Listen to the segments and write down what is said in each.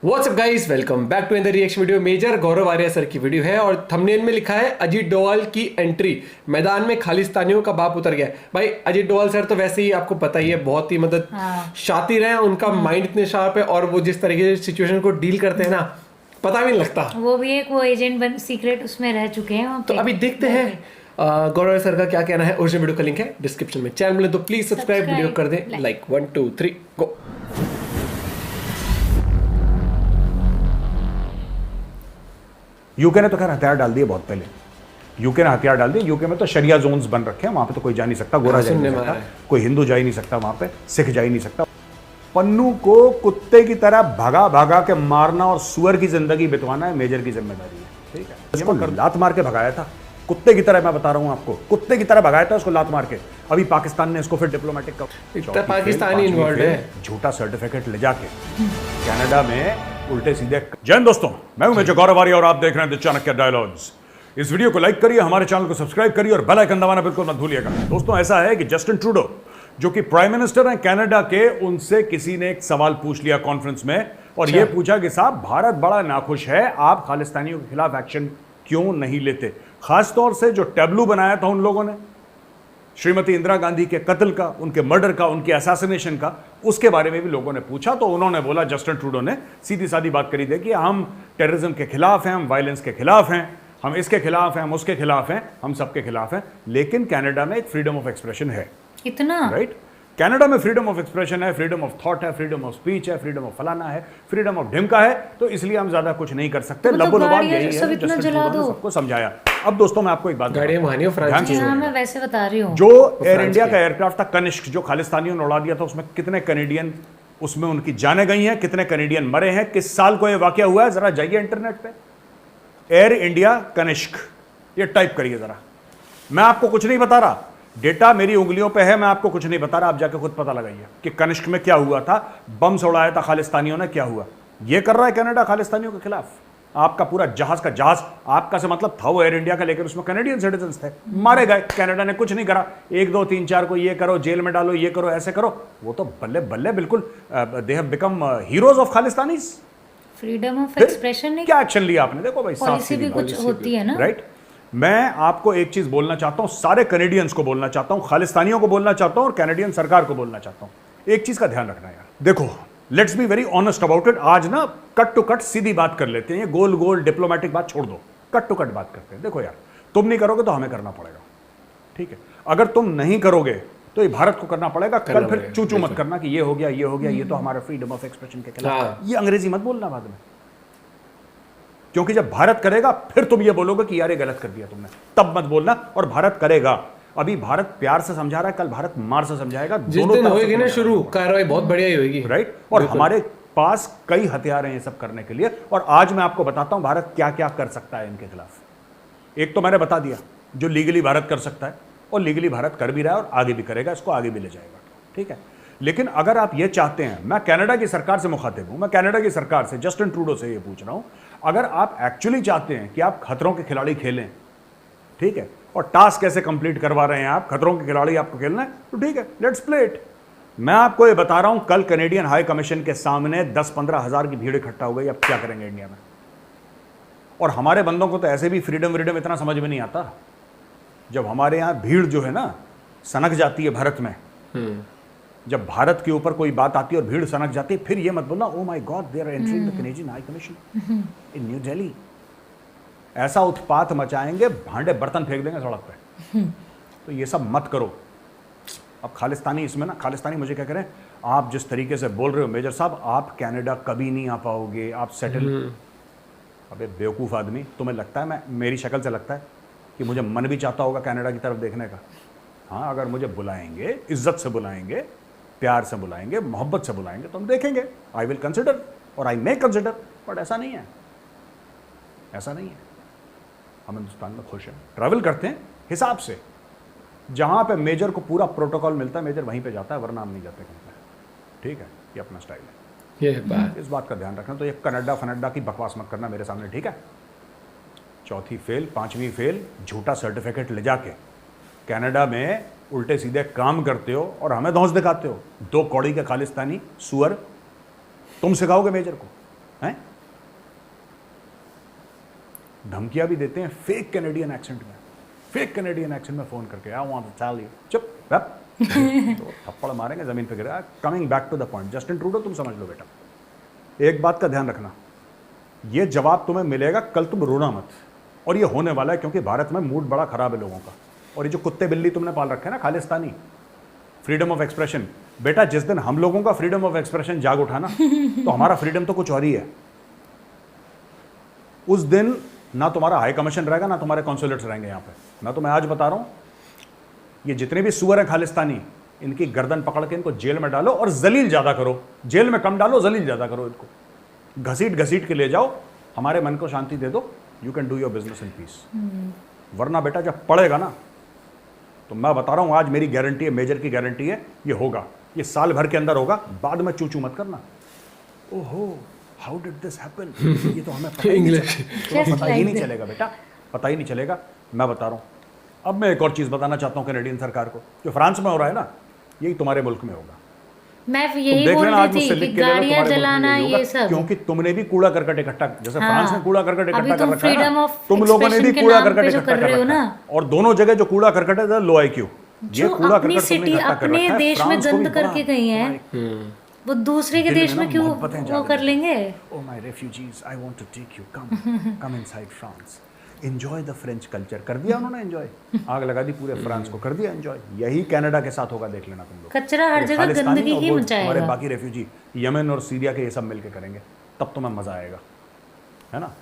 WhatsApp guys, welcome back to the reaction video. Major Gaurav Arya sir की video है और thumbnail में लिखा है अजीत डोवाल की एंट्री, मैदान में खालिस्तानियों का बाप उतर गया। भाई अजीत डोवाल सर तो वैसे ही आपको पता ही है, बहुत ही शातिर हैं, उनका माइंड इतने शार्प है और वो जिस तरीके से सिचुएशन को डील करते हैं ना, पता भी नहीं लगता। वो भी एक वो एजेंट बन सीक्रेट उसमें रह चुके हैं वहाँ पे। तो अभी देखते हैं गौरव सर का क्या कहना है। ओरिजिनल वीडियो का लिंक है डिस्क्रिप्शन में। चैनल में तो प्लीज सब्सक्राइब, वीडियो कर दें लाइक 1 2 3 गो। यूके ने तो खैर हथियार डाल दिए बहुत पहले। यूके ने हथियार डाल दिए। यूके में तो शरिया जोन्स बन रखे हैं, वहां पे तो कोई जा नहीं सकता, गोरा जा नहीं सकता, कोई हिंदू जा ही नहीं सकता, वहां पे सिख जा ही नहीं सकता। पन्नू को कुत्ते की तरह भगा भगा के मारना और सुअर की जिंदगी बितवाना है मेजर की जिम्मेदारी है। ठीक है, इसको लात मार के भगाया था कुत्ते की तरह, मैं बता रहा हूं आपको, कुत्ते की तरह भगाया था उसको लात मार के। अभी पाकिस्तान ने इसको फिर डिप्लोमेटिक का पाकिस्तानी इन्वॉल्व है, झूठा सर्टिफिकेट ले जाके कनाडा में उल्टे सीधे। जय हिंद दोस्तों, मैं हूं मेजर गौरव आर्या और आप देख रहे हैं द चाणक्य डायलॉग्स। इस वीडियो को लाइक करिए, हमारे चैनल को सब्सक्राइब करिए और बेल आइकन दबाना बिल्कुल मत भूलिएगा। दोस्तों ऐसा है कि जस्टिन ट्रूडो जो कि प्राइम मिनिस्टर हैं कनाडा के, उनसे किसी ने एक सवाल पूछ लिया कॉन्फ्रेंस में और यह पूछा कि साहब भारत बड़ा नाखुश है, आप खालिस्तानियों के खिलाफ एक्शन क्यों नहीं लेते। खासतौर से जो टैब्लू बनाया था उन लोगों ने श्रीमती इंदिरा गांधी के कत्ल का, उनके मर्डर का, उनके असैसिनेशन का, उसके बारे में भी लोगों ने पूछा। तो उन्होंने बोला, जस्टिन ट्रूडो ने सीधी सादी बात करी थी कि हम टेररिज्म के खिलाफ हैं, हम वायलेंस के खिलाफ हैं, हम इसके खिलाफ हैं, हम उसके खिलाफ हैं, हम सबके खिलाफ हैं। लेकिन कनाडा में एक फ्रीडम ऑफ एक्सप्रेशन है। इतना राइट, कनाडा में फ्रीडम ऑफ एक्सप्रेशन है, फ्रीडम ऑफ थॉट है, फ्रीडम ऑफ स्पीच है, फ्रीडम ऑफ फलाना है, फ्रीडम ऑफ ढिमका है। तो इसलिए हम ज्यादा कुछ नहीं कर सकते। लबोलबाब यही है, जस्टिन ट्रूडो ने सबको समझाया। अब दोस्तों मैं आपको एक बात मैं वैसे बता रही हूं, जो एयर इंडिया का एयरक्राफ्ट था कनिष्क, जो खालिस्तानियों ने उड़ा दिया था, उसमें कितने कैनेडियन, उसमें उनकी जानें गई हैं, कितने कैनेडियन मरे हैं, किस साल को यह वाकया हुआ है, जरा जाइए इंटरनेट पे, एयर इंडिया कनिष्क, ये टाइप करिए जरा। मैं आपको कुछ नहीं बता रहा, डेटा मेरी उंगलियों पे है, मैं आपको कुछ नहीं बता रहा, आप जाके खुद पता लगाइए कि कनिष्क में क्या हुआ था, बम से उड़ाया था खालिस्तानियों ने, क्या हुआ। ये कर रहा है कनाडा खालिस्तानियों के खिलाफ। आपका पूरा जहाज का जहाज, आपका से मतलब था वो एयर इंडिया का, लेकर उसमें कैनेडियन सिटीजन्स थे, मारे गए। कनाडा ने कुछ नहीं करा, 1 2 3 4 को ये करो, जेल में डालो, ये करो, ऐसे करो। वो तो बल्ले बल्ले बिल्कुल they have become heroes of Khalistanis. Freedom of expression क्या एक्शन लिया आपने, देखो भाई, पॉलिसी भी कुछ होती है ना। राइट, मैं आपको एक चीज बोलना चाहता हूं, सारे कैनेडियंस को बोलना चाहता हूं, खालिस्तानियों को बोलना चाहता हूं और कैनेडियन सरकार को बोलना चाहता हूं, एक चीज का ध्यान रखना यार। देखो, let's be very honest about it. आज ना कट टू कट सीधी बात कर लेते हैं, ये गोल गोल डिप्लोमेटिक बात छोड़ दो, कट टू कट बात करते हैं। देखो यार, तुम नहीं करोगे तो हमें करना पड़ेगा, ठीक है। अगर तुम नहीं करोगे तो ये भारत को करना पड़ेगा। कल फिर चूचू मत करना कि ये हो गया, ये हो गया, ये तो हमारा फ्रीडम ऑफ एक्सप्रेशन के खिलाफ, ये अंग्रेजी मत बोलना बाद में, क्योंकि जब भारत करेगा फिर तुम ये बोलोगे कि यार ये गलत कर दिया तुमने, तब मत बोलना। और भारत करेगा, अभी भारत प्यार से समझा रहा है, कल भारत मार से समझाएगा। जिस दिन होगी ना शुरू कार्रवाई, बहुत बढ़िया ही होगी। राइट, और हमारे पास कई हथियार हैं ये सब करने के लिए। और आज मैं आपको बताता हूं भारत क्या क्या कर सकता है इनके खिलाफ। एक तो मैंने बता दिया जो लीगली भारत कर सकता है, और लीगली भारत कर भी रहा है और आगे भी करेगा, इसको आगे भी ले जाएगा, ठीक है। लेकिन अगर आप ये चाहते हैं, मैं कनाडा की सरकार से मुखातिब हूं, मैं कनाडा की सरकार से, जस्टिन ट्रूडो से ये पूछ रहा हूं, अगर आप एक्चुअली चाहते हैं कि आप खतरों के खिलाड़ी खेलें, ठीक है, और टास्क कैसे कंप्लीट करवा रहे हैं आप, खतरों के खिलाड़ी आपको खेलना है, तो ठीक है, लेट्स प्ले इट। मैं आपको ये बता रहा हूं, कल कैनेडियन हाई कमीशन के सामने 10-15 हजार की भीड़ इकट्ठा हो गई। अब क्या करेंगे इंडिया में। और हमारे बंदों को तो ऐसे भी फ्रीडम इतना समझ में नहीं आता। जब हमारे यहां भीड़ जो है ना सनक जाती है भारत में, जब भारत के ऊपर कोई बात आती है और भीड़ सनक जाती है, फिर ये मत बोलना oh my God they are entering the Canadian high commission in New Delhi. ऐसा उत्पात मचाएंगे, भांडे बर्तन फेंक देंगे सड़क पे। तो ये सब मत करो। अब खालिस्तानी इसमें ना, खालिस्तानी मुझे क्या करें, आप जिस तरीके से बोल रहे हो मेजर साहब, आप कनाडा कभी नहीं आ पाओगे, आप सेटल। अबे बेवकूफ़ आदमी, तुम्हें लगता है, मैं मेरी शक्ल से लगता है कि मुझे मन भी चाहता होगा कनाडा की तरफ देखने का। हाँ, अगर मुझे बुलाएंगे, इज्जत से बुलाएंगे, प्यार से बुलाएंगे, मोहब्बत से बुलाएंगे, तो हम देखेंगे। आई विल कंसिडर और आई मे कंसिडर, बट ऐसा नहीं है, ऐसा नहीं है। हम हिंदुस्तान में खुश हैं, ट्रैवल करते हैं हिसाब से, जहां पे मेजर को पूरा प्रोटोकॉल मिलता है मेजर वहीं पे जाता है, वरना हम नहीं जाते कहीं पे, ठीक है। ये अपना स्टाइल है, ये इस बात का ध्यान रखना। तो ये कनाडा फनाडा की बकवास मत करना मेरे सामने, ठीक है। चौथी फेल, 5वीं फेल, झूठा सर्टिफिकेट ले जाके कनाडा में उल्टे सीधे काम करते हो और हमें धौंस दिखाते हो। 2 कौड़ी के खालिस्तानी सुअर, तुम सिखाओगे मेजर को, हैं? धमकियां भी देते हैं फेक कैनेडियन एक्सेंट में, फेक कैनेडियन एक्सेंट में फोन करके, I want to tell you, चुप बैप, तो थप्पड़ मारेंगे, जमीन पे गिरा। Coming back to the point, Justin Trudeau तुम समझ लो बेटा, एक बात का ध्यान रखना, ये जवाब तुम्हें मिलेगा, कल तुम रोना मत, और ये होने वाला है, क्योंकि भारत में मूड बड़ा खराब है लोगों का। और ये जो कुत्ते बिल्ली तुमने पाल रखे हैं ना, खालिस्तानी, फ्रीडम ऑफ एक्सप्रेशन, बेटा जिस दिन हम लोगों का फ्रीडम ऑफ एक्सप्रेशन जाग उठा ना, तो हमारा फ्रीडम तो कुछ और ही है। उस दिन ना तुम्हारा हाई कमीशन रहेगा, ना तुम्हारे कॉन्सुलेट्स रहेंगे यहाँ पे। मैं तुम्हें आज बता रहा हूं, ये जितने भी सुअर हैं खालिस्तानी, इनकी गर्दन पकड़ के इनको जेल में डालो और जलील ज्यादा करो, जेल में कम डालो, जलील ज्यादा करो, इनको घसीट घसीट के ले जाओ, हमारे मन को शांति दे दो, you can do your business in peace. वरना बेटा जब पड़ेगा ना, तो मैं बता रहा हूं आज, मेरी गारंटी है, मेजर की गारंटी है, ये होगा, ये साल भर के अंदर होगा। बाद में चूचू मत करना, ओहो हाउ डिड दिस हैपन, ये तो हमें पता ही नहीं चला, तो पता ही नहीं चलेगा बेटा, पता ही नहीं चलेगा। मैं बता रहा हूं, अब मैं एक और चीज बताना चाहता हूं कैनेडियन सरकार को, जो फ्रांस में हो रहा है ना, यही तुम्हारे मुल्क में होगा। मैं यही बोल रही थी कि गाड़ियां जलाना ये सब, क्योंकि तुमने भी कूड़ा करकट इकट्ठा, जैसे फ्रांस में कूड़ा करकट इकट्ठा कर रखा है ना, ऑफ तुम लोगों ने भी कूड़ा करकट इकट्ठा कर रहे हो ना, और दोनों जगह जो कूड़ा करकट है लो IQ, जो अपनी सिटी अपने देश में गंद करके गई है, वो दूसरे के देश में क्यों वो कर लेंगे। Oh my refugees, I want to take you, come inside France, enjoy the French culture। कर दिया उन्होंने एंजॉय, आग लगा दी पूरे फ्रांस को, कर दिया एंजॉय। यही कनाडा के साथ होगा, देख लेना तुम लोग, कचरा हर जगह गंदगी ही मचाएगा। हमारे बाकी रेफ्यूजी यमन और सीरिया के ये सब मिलके करेंगे, तब तुम्हें मजा आएगा, है ना।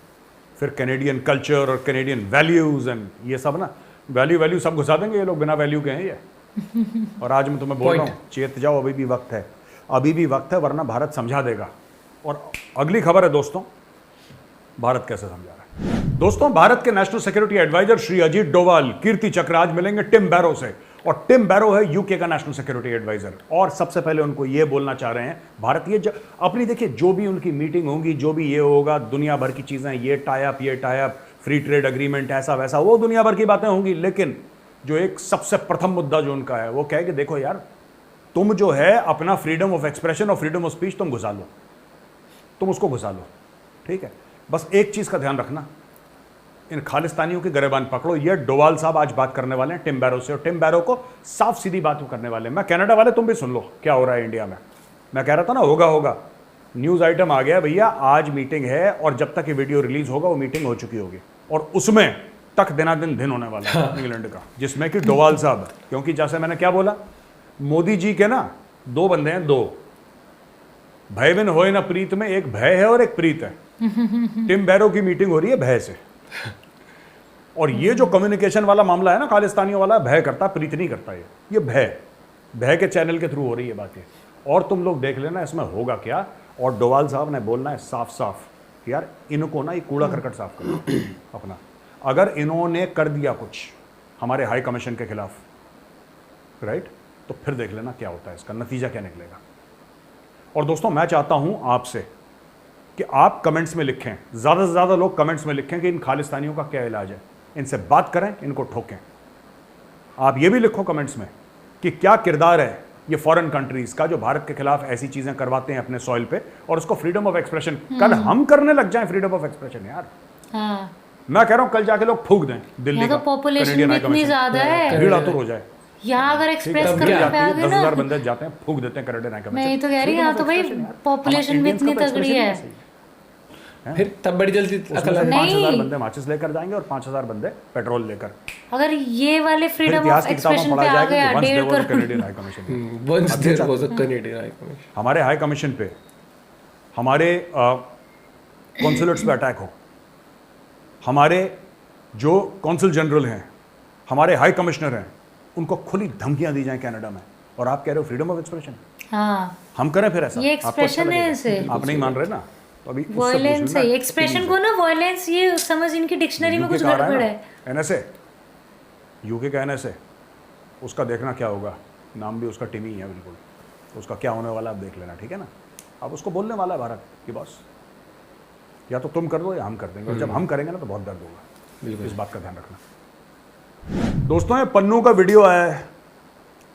फिर कैनेडियन कल्चर और कैनेडियन वैल्यूज एंड ये सब ना, वैल्यू सब घुसा देंगे ये लोग, बिना वैल्यू के हैं ये। और आज मैं तुम्हें बोल रहा हूँ, चेत जाओ, अभी भी वक्त है, अभी भी वक्त है, वरना भारत समझा देगा। और अगली खबर है दोस्तों, भारत कैसे समझा रहा है। दोस्तों, भारत के national security adviser Shri Ajit Doval Kirti Chakra आज मिलेंगे टिम बैरो से, और टिम बैरो है यूके का नेशनल सिक्योरिटी एडवाइजर। और सबसे पहले उनको ये बोलना चाह रहे हैं, भारत ये अपनी देखिए, जो भी उनकी मीटिंग होगी, जो भी ये होगा, दुनिया भर की चीजें, ये tie up, free trade agreement, ऐसा वैसा, वो दुनिया भर की बातें होंगी। लेकिन जो एक सबसे प्रथम मुद्दा जो उनका है, वो क्या है कि देखो यार, तुम जो है अपना फ्रीडम ऑफ एक्सप्रेशन और फ्रीडम ऑफ स्पीच तुम घुसा लो, तुम उसको घुसा लो, ठीक है। बस एक चीज का ध्यान रखना, इन खालिस्तानियों की गिरबान पकड़ो। ये डोवाल साहब आज बात करने वाले हैं टिम बैरो से, और टिम बैरो को साफ सीधी बात करने वाले हैं। मैं कनाडा वाले तुम भी सुन लो क्या हो रहा है इंडिया में। मैं कह रहा था ना, होगा न्यूज आइटम आ गया भैया, आज मीटिंग है, और जब तक ये वीडियो रिलीज होगा वो मीटिंग हो चुकी होगी, और उसमें तक दिन होने वाला है इंग्लैंड का, जिसमें कि डोवाल साहब, क्योंकि जैसे मैंने क्या बोला, मोदी जी के ना दो बंदे हैं, दो भय बिन होए ना प्रीत में, एक भय है और एक प्रीत है। टिम बैरो की मीटिंग हो रही है भय से, और ये जो कम्युनिकेशन वाला मामला है ना खालिस्तानियों वाला, भय करता, प्रीत नहीं करता। ये भय के चैनल के थ्रू हो रही है बातें, और तुम लोग देख लेना इसमें होगा क्या। और डोवाल साहब ने बोलना है साफ साफ कि यार इनको ना ये कूड़ा करकट साफ करो अपना। अगर इन्होंने कर दिया कुछ हमारे हाई कमीशन के खिलाफ, राइट, तो फिर देख लेना क्या होता है, इसका नतीजा क्या निकलेगा। और दोस्तों, मैं चाहता हूं आपसे कि आप कमेंट्स में लिखें, ज़्यादा से ज़्यादा लोग कमेंट्स में लिखें कि इन खालिस्तानियों का क्या इलाज है, इनसे बात करें, इनको ठोकें। आप ये भी लिखो कमेंट्स में कि क्या किरदार है ये फॉरेन कंट्रीज का, जो भारत के खिलाफ ऐसी चीज़ें करवाते हैं अपने सॉइल पे, और उसको फ्रीडम ऑफ एक्सप्रेशन, कल हम करने लग जाएं फ्रीडम ऑफ एक्सप्रेशन यार। हाँ। मैं कह रहा हूं कल जाके लोग फूक दें दिल्ली का, पॉपुलेशन इतनी ज्यादा है, भीड़ आतुर हो जाए। यहाँ अगर एक्सप्रेस करने पे आ गए ना, 10,000 बंदे जाते हैं, फूक देते हैं कैनेडियन हाई कमीशन। मैं तो कह रही हूँ, यहाँ तो भाई पॉपुलेशन भी इतनी तगड़ी है, फिर तब बड़ी जल्दी अकल 5,000 बंदे माचिस लेकर जाएंगे और 5,000 बंदे पेट्रोल लेकर। अगर ये वाले फ्रीडम ऑफ एक्सप्रेशन पे आ गया, 1,500 crore Canadian high commission, once there was a Canadian high commission, हमारे हाई कमीशन पे, हमारे कॉन्सुलेट्स पे अटैक हो, हमारे जो कॉन्सल जनरल हैं, हमारे हाई कमिश्नर हैं, उनको खुली धमकियां दी जाएं कनाडा में, और आप कह रहे हो फ्रीडम ऑफ एक्सप्रेशन। हाँ, हम करें फिर ऐसा? ये एक्सप्रेशन है इसे, आप नहीं मान रहे ना, तो अभी वायलेंस है एक्सप्रेशन को ना, वायलेंस ये समझ इनकी डिक्शनरी में कुछ गड़बड़ है। एनएसए, यूके का एनएसए, उसका देखना क्या होगा, नाम भी उसका टिमी है बिल्कुल, तो उसका क्या होने वाला आप देख लेना, ठीक है ना। अब उसको बोलने वाला है भारत कि बॉस या तो तुम कर दो या हम कर देंगे, और जब हम करेंगे ना तो बहुत दर्द होगा, इस बात का ध्यान रखना। दोस्तों, ये पन्नू का वीडियो आया है,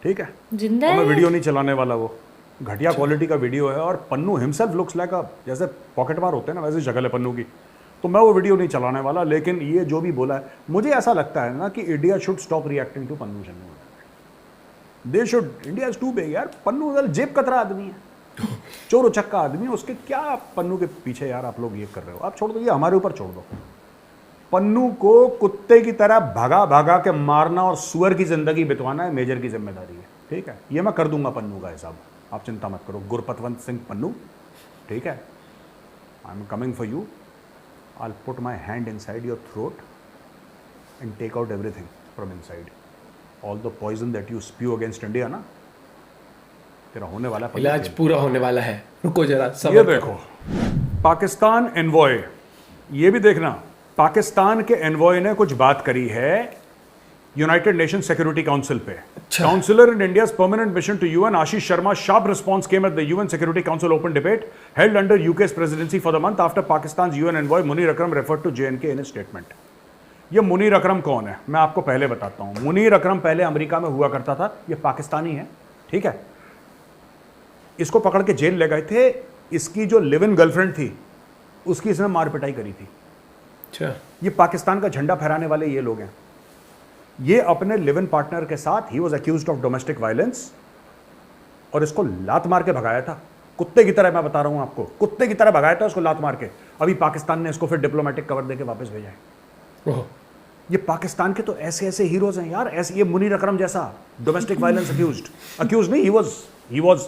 ठीक है, जिंदा मैं वीडियो नहीं चलाने वाला वो, घटिया क्वालिटी का वीडियो है, और पन्नू हिमसेल्फ लुक्स लाइक अ, जैसे पॉकेट मार होते हैं ना वैसे शक्ल है पन्नू की। तो मैं वो वीडियो नहीं चलाने वाला, लेकिन ये जो भी बोला है, मुझे ऐसा लगता है ना कि India should stop reacting to Pannu शन्नू। They should, India is too big यार। पन्नू जेब कतरा आदमी है, चोर उचक्का आदमी है, उसके क्या पन्नू के पीछे यार आप लोग ये कर रहे हो? आप छोड़ दो, ये हमारे ऊपर छोड़ दो। पन्नू को कुत्ते की तरह भगा भगा के मारना और सुअर की जिंदगी बितवाना है मेजर की जिम्मेदारी है, ठीक है? ये मैं कर दूंगा पन्नू का हिसाब, आप चिंता मत करो। गुरपतवंत सिंह पन्नू, ठीक है? I am coming for you, I put my hand inside your throat and take out everything from inside, all the poison that you spew against India ना, तेरा होने वाला है। इलाज पूरा होने वाला है, रुको जरा। ये देखो पाकिस्तान एनवॉय, ये भी देखना, पाकिस्तान के एनवॉय ने कुछ बात करी है यूनाइटेड नेशन सिक्योरिटी काउंसिल पे। Councillor in India's permanent mission to UN Ashish Sharma sharp response came at the UN Security Council open debate held under UK's presidency for the month after Pakistan UN envoy Munir Akram referred to J&K in a statement. ये मुनीर अकरम कौन है मैं आपको पहले बताता हूं। मुनीर अकरम पहले America में हुआ करता था, ये पाकिस्तानी है, ठीक है? इसको पकड़ के जेल ले गए थे, इसकी जो लिव इन गर्लफ्रेंड थी उसकी इसने मार पिटाई करी थी। अच्छा, ये पाकिस्तान का झंडा फहराने वाले ये लोग हैं। ये अपने लिव इन पार्टनर के साथ, he was accused of domestic violence, और इसको लात मार के भगाया था, कुत्ते की तरह। मैं बता रहा हूं आपको, कुत्ते की तरह भगाया था उसको लात मार के। अभी पाकिस्तान ने इसको फिर डिप्लोमेटिक कवर देके वापस भेजा है। ओह, ये पाकिस्तान के तो ऐसे ऐसे हीरोज हैं यार, ऐसे ये मुनीर अकरम जैसा डोमेस्टिक वायलेंस अक्यूज नहीं, ही वाज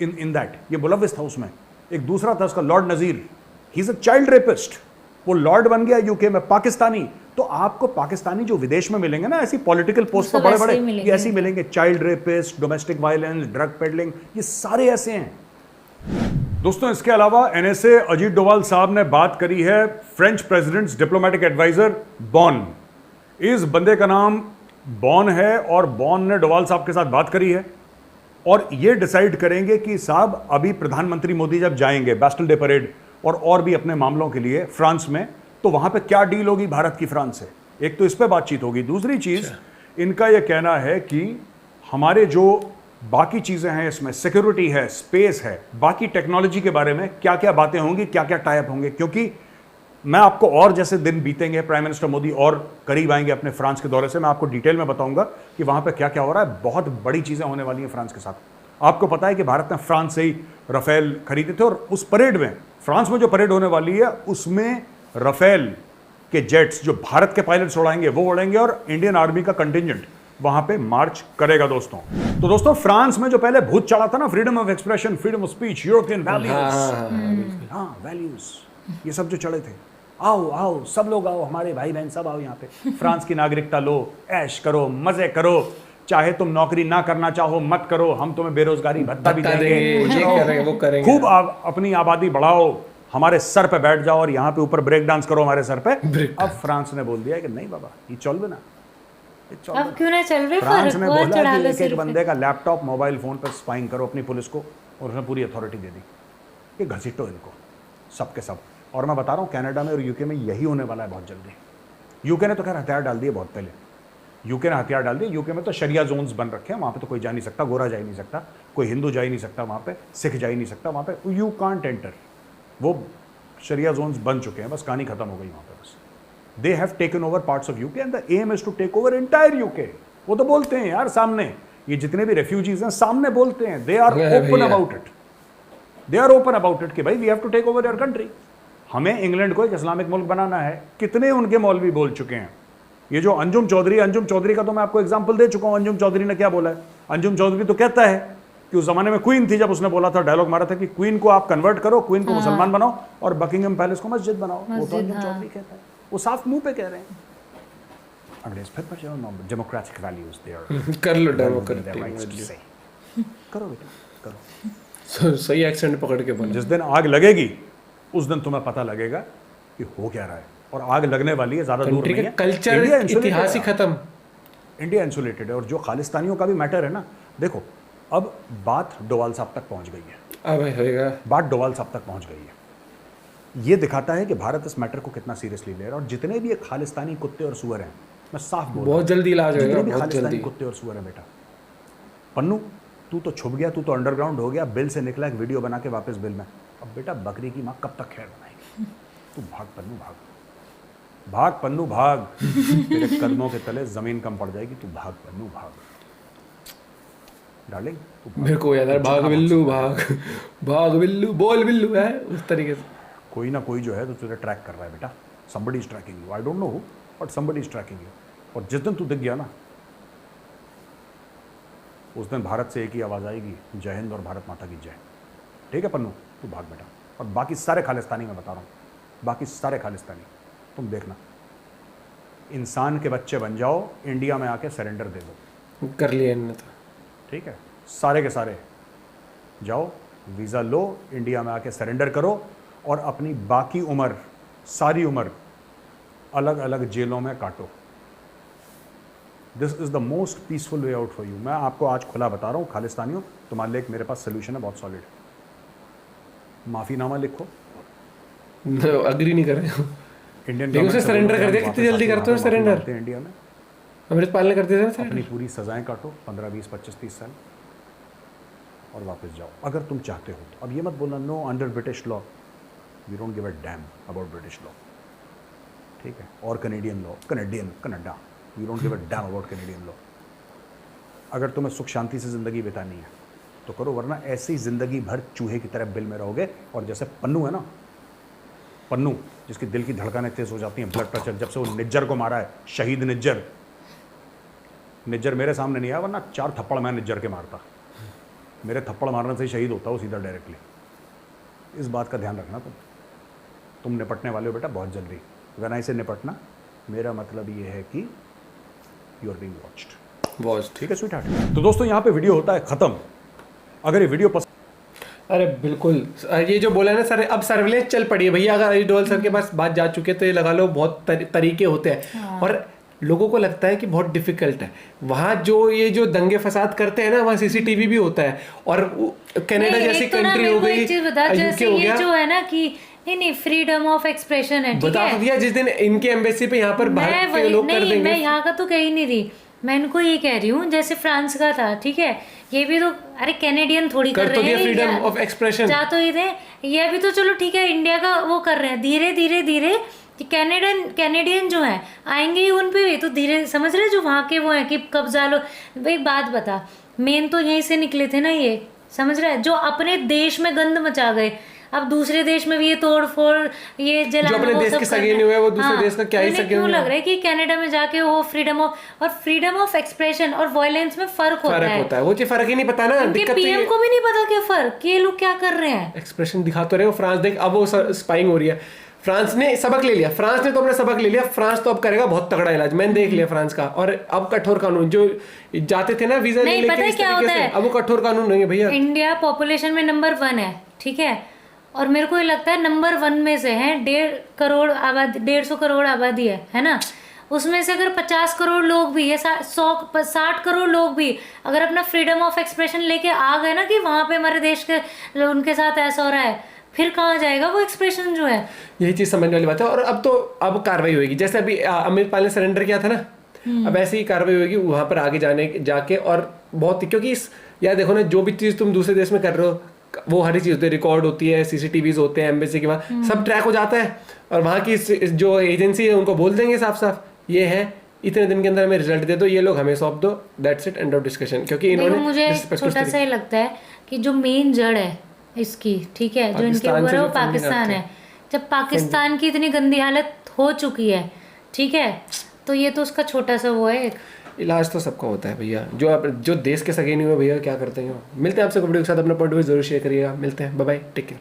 इन दैट, ये मुलविस था उसमें। एक दूसरा था उसका lord Nazir, he is a child rapist, वो लॉर्ड बन गया यूके में, पाकिस्तानी। तो आपको पाकिस्तानी जो विदेश में मिलेंगे ना ऐसी पॉलिटिकल पोस्ट पर बड़े बड़े, ये ऐसे ही मिलेंगे, child rapist, domestic violence, drug peddling, ये सारे ऐसे हैं। दोस्तों इसके अलावा एनएसए अजीत डोवाल साहब ने बात करी है फ्रेंच प्रेसिडेंट्स डिप्लोमेटिक एडवाइजर बॉन। इस बंदे का नाम बॉन है, और बॉन ने डोवाल साहब के साथ बात करी है और ये डिसाइड करेंगे कि साहब अभी प्रधानमंत्री मोदी जब जाएंगे बैस्टल डे परेड और भी अपने मामलों के लिए फ्रांस में, तो वहां पे क्या डील होगी भारत की फ्रांस से। एक तो इस पे बातचीत होगी, दूसरी चीज इनका यह कहना है कि हमारे जो बाकी चीजें हैं इसमें, सिक्योरिटी है, स्पेस है, बाकी टेक्नोलॉजी के बारे में क्या क्या बातें होंगी, क्या क्या टाइप होंगे। क्योंकि मैं आपको, और जैसे दिन बीतेंगे, प्राइम मिनिस्टर मोदी और करीब आएंगे अपने फ्रांस के दौरे से, मैं आपको डिटेल में बताऊंगा कि वहां पे क्या क्या हो रहा है। बहुत बड़ी चीजें होने वाली हैं फ्रांस के साथ। आपको पता है कि भारत ने फ्रांस से ही राफेल खरीदे थे, और उस परेड में, फ्रांस में जो परेड होने वाली है उसमें राफेल के जेट्स जो भारत के पायलट्स उड़ाएंगे वो उड़ेंगे, और इंडियन आर्मी का कंटिंजेंट वहां पे मार्च करेगा दोस्तों। तो दोस्तों फ्रांस में जो पहले भूत चढ़ा था ना, freedom of expression, freedom of speech, European values, हाँ वैल्यूज, ये सब जो चढ़े थे, आओ आओ सब लोग आओ, हमारे भाई बहन सब आओ यहाँ पे, फ्रांस की नागरिकता लो, ऐश करो, मजे करो, चाहे तुम नौकरी ना करना चाहो मत करो, हम तुम्हें बेरोजगारी भत्ता भी देंगे, वो करेंगे, खूब अपनी आबादी बढ़ाओ, हमारे सर पे बैठ जाओ और यहाँ पे ऊपर ब्रेक डांस करो हमारे सर पे। अब फ्रांस ने बोल दिया कि नहीं बाबा, ये चल ना, अब क्यों ना चल रही, फ्रांस ने बोला कि एक एक बंदे का लैपटॉप मोबाइल फोन पर स्पाइंग करो अपनी पुलिस को, और उसने पूरी अथॉरिटी दे दी कि घसीटो इनको सबके सब। और मैं बता रहा हूँ कनाडा में और यूके में यही होने वाला है बहुत जल्दी। यूके ने तो खैर हथियार डाल दिए बहुत पहले, यूके ने हथियार डाल दिए। यूके में तो शरिया जोन्स बन रखे हैं, वहाँ पे तो कोई जा नहीं सकता, गोरा जा ही नहीं सकता, कोई हिंदू जा ही नहीं सकता वहाँ पे, सिख जा ही नहीं सकता वहाँ पे, यू कांट एंटर। वो शरिया जोन्स बन चुके हैं, बस कहानी खत्म हो गई वहाँ पे। बस they have taken over parts of UK and the aim is to take over entire UK. वो तो बोलते हैं यार सामने, ये जितने भी रेफ्यूजीज हैं सामने बोलते हैं, they are open about it, they are open about it कि भाई we have to take over your country. हमें इंग्लैंड को एक इस्लामिक मुल्क बनाना है। कितने उनके मौलवी बोल चुके हैं। ये जो अंजुम चौधरी का तो मैं आपको एग्जांपल दे चुका हूं। अंजुम चौधरी ने क्या बोला है? अंजुम चौधरी तो कहता है कि उस जमाने में क्वीन थी, जब उसने बोला था, डायलॉग मारा था कि क्वीन को आप कन्वर्ट करो, क्वीन को मुसलमान बनाओ और बकिंगम पैलेस को मस्जिद बनाओ। वो तो अंजुम चौधरी कहता है, वो साफ मुंह पे कह रहे हैं। अंग्रेज फिर पर डेमोक्रेटिक वैल्यूज देयर, कर लो डेमोक्रेटिक, करो बेटा करो, सही एक्सेंट पकड़ के बोलो। जिस दिन आग लगेगी उस दिन तुम्हें पता लगेगा कि हो क्या रहा है, और आग लगने वाली है, ज्यादा दूर नहीं है। कल्चर इतिहास ही खत्म, इंडिया इंसुलेटेड है। और जो खालिस्तानियों का भी मैटर है ना, देखो अब बात डोवाल साहब तक पहुंच गई है, अब होएगा, बात डोवाल साहब तक पहुंच गई है। ये दिखाता है कि भारत इस मैटर को कितना सीरियसली ले रहा है। और जितने भी ये खालिस्तानी कुत्ते और सुअर हैं, मैं साफ बोल रहा हूं, बहुत जल्दी इलाज होएगा, बहुत खालिस्तानी जल्दी। कुत्ते और सुअर हैं बेटा, पन्नू तू तो छुप गया, तू तो अंडरग्राउंड हो गया, बिल से निकला एक वीडियो बना के वापस बिल में। अब बेटा बकरी की माँ कब तक खैर बनाएगी? तू भाग पन्नू भाग, भाग पन्नू भाग, तेरे कदमों के तले जमीन कम पड़ जाएगी। तू भाग पन्नू भाग डार्लिंग, तू भाग। मेरे को याद है भाग बिल्लू भाग, भाग बिल्लू बोल बिल्लू है उस तरीके से। कोई ना कोई जो है तो तुझे ट्रैक कर रहा है बेटा, somebody is tracking you, I don't know who, but somebody is tracking you। और जिस दिन तू दिख गया ना, उस दिन भारत से एक ही आवाज़ आएगी, जय हिंद और भारत माता की जय। ठीक है पन्नू, तू भाग बेटा। और बाकी सारे खालिस्तानी मैं बता रहा हूँ, बाकी सारे खालिस्तानी तुम देखना, इंसान के बच्चे बन जाओ, इंडिया में आके सरेंडर दे दो। कर लिया इन्होंने तो। ठीक है, सारे के सारे जाओ, वीज़ा लो, इंडिया में आके सरेंडर करो और अपनी बाकी उम्र, सारी उम्र अलग अलग जेलों में काटो। This is the most peaceful way out for you. मैं आपको आज खुला बता रहा हूँ खालिस्तानियों, तुम्हारे लिए एक मेरे पास सोल्यूशन है बहुत सॉलिड। माफ़ीनामा लिखो। अग्री नहीं कर रहे हो। इंडियन लेकिन उसे सरेंडर कर दिया, कितनी जल्दी करते हो सरेंडर? इंडिया में अमृतपाल ने कर दिया था अपनी पूरी सजाएं काटो, 15, 20, 25, 30 साल, और वापस जाओ अगर तुम चाहते हो तो। अब ये मत बोलना no under British law, we don't give a damn about British law. ठीक है, और Canadian law, Canada, we don't give a damn about Canadian law. अगर तुम्हें सुख शांति से ज़िंदगी बितानी है तो करो, वरना ऐसे ही ज़िंदगी भर चूहे की तरह बिल में रहोगे। और जैसे पन्नू है ना, पन्नू जिसकी दिल की धड़कनें तेज हो जाती हैं, ब्लड प्रेशर, जब से वो निज्जर को मारा है, शहीद निज्जर। निज्जर मेरे सामने नहीं आया, वरना 4 थप्पड़ मैं निज्जर के मारता। मेरे थप्पड़ मारने से ही शहीद होता हो सीधा डायरेक्टली। इस बात का ध्यान रखना तुम निपटने वाले हो बेटा बहुत जल्दी। वेन से निपटना, मेरा मतलब ये है कि you are being watched. Watch. ठीक है स्वीट हार्ट। तो दोस्तों यहाँ पे वीडियो होता है खत्म। अगर ये वीडियो पसंद, अरे बिल्कुल, ये जो बोला है ना सर, अब सर्विलेंस चल पड़ी है भैया। अगर अजीत डोभाल सर के पास बात जा चुके तो ये लगा लो बहुत तरीके होते हैं। और लोगों को लगता है कि बहुत डिफिकल्ट है। वहाँ जो ये जो दंगे फसाद करते हैं ना, वहाँ सीसीटीवी भी होता है। और कनाडा जैसी कंट्री हो गई, जैसे ये जो है ना कि नहीं फ्रीडम ऑफ एक्सप्रेशन है, ठीक है। भैया जिस दिन इनके एम्बेसी पे यहाँ पर भारत के लोग कर देंगे। मैं यहाँ का तो कह ही नहीं रही, मैं इनको ये कह रही हूँ जैसे फ्रांस का था, ठीक है। ये भी तो अरे कैनेडियन थोड़ी कर रहे हैं, फ्रीडम ऑफ एक्सप्रेशन जा तो ये ये भी तो चलो ठीक है, इंडिया का वो कर रहे हैं। धीरे धीरे धीरे कैनेडियन जो है आएंगे ही उन पे भी तो धीरे, समझ रहे जो वहाँ के वो है कि कब्जा लो। एक बात बता, मेन तो यहीं से निकले थे ना ये, समझ रहा है, जो अपने देश में गंद मचा गए, अब दूसरे देश में भी ये तोड़ फोड़, ये जलाना, जो अपने देश के सगे नहीं हुए वो दूसरे देश का क्या ही सगे। क्यों लग रहा है कि कनाडा में जाके वो फ्रीडम ऑफ एक्सप्रेशन और वायलेंस में फर्क होता है। वो चीज फर्क ही नहीं पता ना। दिक्कत पीएम को भी नहीं पता क्या फर्क, ये लोग क्या कर रहे हैं। एक्सप्रेशन दिखा तो रहे हो। फ्रांस देख, अब वो स्पाइंग हो रही है। फ्रांस ने सबक ले लिया, फ्रांस ने तो अपना सबक ले लिया। फ्रांस तो अब करेगा बहुत तगड़ा इलाज, मैंने देख लिया फ्रांस का। और अब कठोर कानून, जो जाते थे ना वीजा लेके, पता है क्या होता है, अब वो कठोर कानून नहीं है भैया। इंडिया पॉपुलेशन में नंबर 1 है, ठीक है। और मेरे को ये लगता है नंबर 1 में से है 150 करोड़ आबादी है ना। उसमें से अगर 50 करोड़ लोग भी या 60 करोड़ लोग भी अगर अपना फ्रीडम ऑफ एक्सप्रेशन लेके आ गए ना कि वहाँ पे हमारे देश के उनके साथ ऐसा हो रहा है, फिर कहाँ जाएगा वो एक्सप्रेशन जो है। यही चीज समझने वाली बात है। और अब कार्रवाई होगी, जैसे अभी अमृतपाल ने सरेंडर किया था ना, अब ऐसी ही कार्रवाई होगी वहां पर आगे जाके। और बहुत, क्योंकि यार देखो ना, जो भी चीज तुम दूसरे देश में कर रहे हो वो हर चीज होती है, रिकॉर्ड होती है, सीसीटीवीज होते हैं एम्बेसी के वहाँ, सब ट्रैक हो जाता है। और वहाँ की जो एजेंसी है उनको बोल देंगे साफ साफ, ये है इतने दिन के अंदर हमें रिजल्ट दे दो, ये लोग हमें सौंप दो, that's it, end of discussion. क्योंकि इन्होंने मुझे छोटा सा ही लगता है कि जो मेन जड़ है इसकी, ठीक है, जो इनके ऊपर है वो पाकिस्तान है। जब पाकिस्तान की इतनी गंदी हालत हो चुकी है, ठीक है, तो ये तो उसका छोटा सा वो है। इलाज तो सबका होता है भैया, जो देश के सगे नहीं हुए भैया क्या करते हैं। मिलते हैं आपसे वीडियो के साथ, अपना पॉइंट ऑफ व्यू जरूर शेयर करिएगा। मिलते हैं, बाय बाय, टेक केयर।